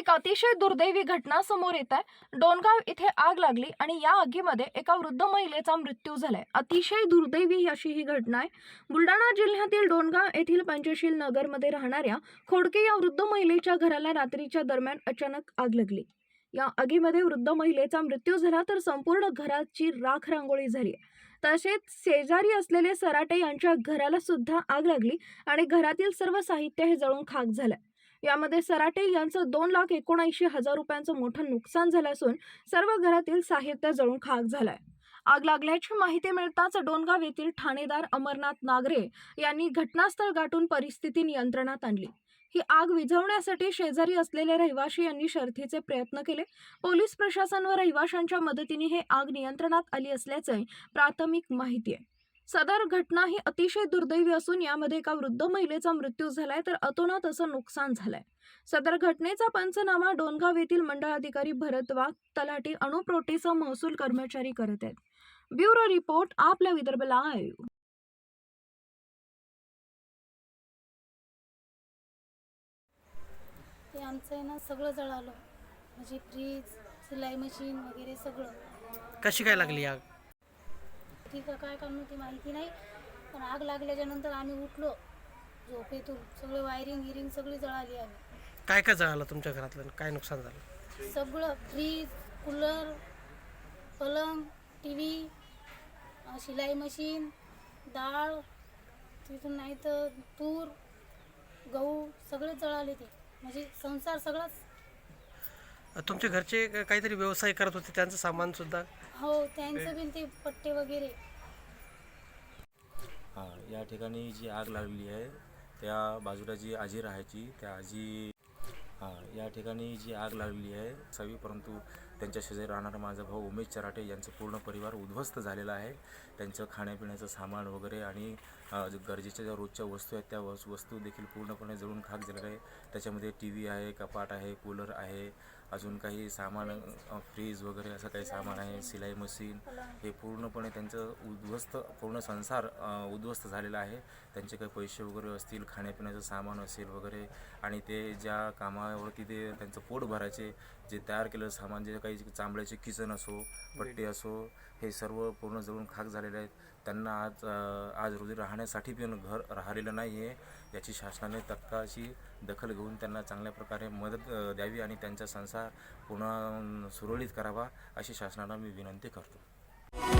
एक अतिशय दुर्दैवी घटना समोर येत आहे। डोणगाव इथे आग लागली आणि या आगीमध्ये एका वृद्ध महिलेचा मृत्यू झालाय। अतिशय दुर्दैवी अशी ही घटना आहे। बुलढाणा जिल्ह्यातील डोणगाव येथील पंचशील नगरमध्ये राहणाऱ्या खोडके या वृद्ध महिलेच्या घराला रात्रीच्या दरम्यान अचानक आग लागली। या आगीमध्ये वृद्ध महिलेचा मृत्यू झाला तर संपूर्ण घराची राख रांगोळी झाली। तसेच शेजारी असलेले सराटे यांच्या घराला सुद्धा आग लागली आणि घरातील सर्व साहित्य हे जळून खाक झालं। यामध्ये सराटे यांचं 2,79,000 रुपयांचं मोठं नुकसान झालं असून सर्व घरातील साहित्य जळून खाक झालंय। आग लागल्याची माहिती मिळताच डोणगाव येथील ठाणेदार अमरनाथ नागरे यांनी घटनास्थळ गाठून परिस्थिती नियंत्रणात आणली। ही आग विझवण्यासाठी शेजारी असलेले रहिवासी यांनी शर्थीचे प्रयत्न केले। पोलीस प्रशासन व रहिवाशांच्या मदतीने हे आग नियंत्रणात आली असल्याचे प्राथमिक माहिती आहे। सदर घटना ही अतिशय दुर्दैवी असून यामध्ये एका वृद्ध महिलेचा मृत्यू झालाय तर अतोनात असं नुकसान झालंय। सदर घटनेचा पंचनामा डोणगाव येथील मंडळ अधिकारी भरत वाघ, तलाठी अनुप रोटेसह महसूल कर्मचारी करत आहेत। ब्युरो रिपोर्ट, आपला विदर्भ लाईव्ह। ते आमचं आहे ना सगळं जळालं, म्हणजे फ्रीज, सिलाई मशीन वगैरे सगळं। कशी काय लागली आग? ठीक आहे, काय कारण ती माहिती नाही, पण आग लागल्याच्या नंतर आम्ही उठलो झोपेतून, सगळं वायरिंग सगळी जळाली आम्ही। काय काय जळालं तुमच्या घरातलं? काय नुकसान झालं? सगळं फ्रीज, कूलर, पलंग, टीव्ही, शिलाई मशीन, डाळ, तिथून नाही तर तूर, गहू सगळे जळाले ते, म्हणजे संसार सगळाच। तुमच्या घरचे काहीतरी व्यवसाय करत होते, त्यांचं सामान सुद्धा? हो, त्यांचं बिन ते पट्टे वगैरे। या ठिकाणी जी आग लागली आहे त्या बाजूला जी आजी राहायची त्या आजी या ठिकाणी जी आग लागली आहे सवी, परंतु त्यांच्या शेजारी राहणारा माझा भाऊ उमेश चराटे यांचं पूर्ण परिवार उद्ध्वस्त झालेला आहे। त्यांचं खाण्यापिण्याचं सामान वगैरे आणि गरजेच्या ज्या रोजच्या वस्तू आहेत त्या वस्तू देखील पूर्णपणे जळून खाक झालेलं आहे। त्याच्यामध्ये टी व्ही आहे, कपाट आहे, कूलर आहे, अजून काही सामान, फ्रीज वगैरे असं काही सामान आहे, सिलाई मशीन, हे पूर्णपणे त्यांचं उद्ध्वस्त, पूर्ण संसार उद्ध्वस्त झालेला आहे। त्यांचे काही पैसे वगैरे असतील, खाण्यापिण्याचं सामान असेल वगैरे, आणि ते ज्या कामावरती ते त्यांचं पोट भरायचे जे तयार केलेलं सामान, जे काही चांबड्याचे किचन असो, पट्टे असो, हे सर्व पूर्ण जळून खाक झालेले आहेत। त्यांना आज रोजी राहण्यासाठी पण घर राहिलेलं नाही आहे। याची शासनाने तत्काळची दखल घेऊन त्यांना चांगल्या प्रकारे मदत द्यावी आणि त्यांचा संसार पुन्हा सुरळीत करावा अशी शासनाला मी विनंती करतो।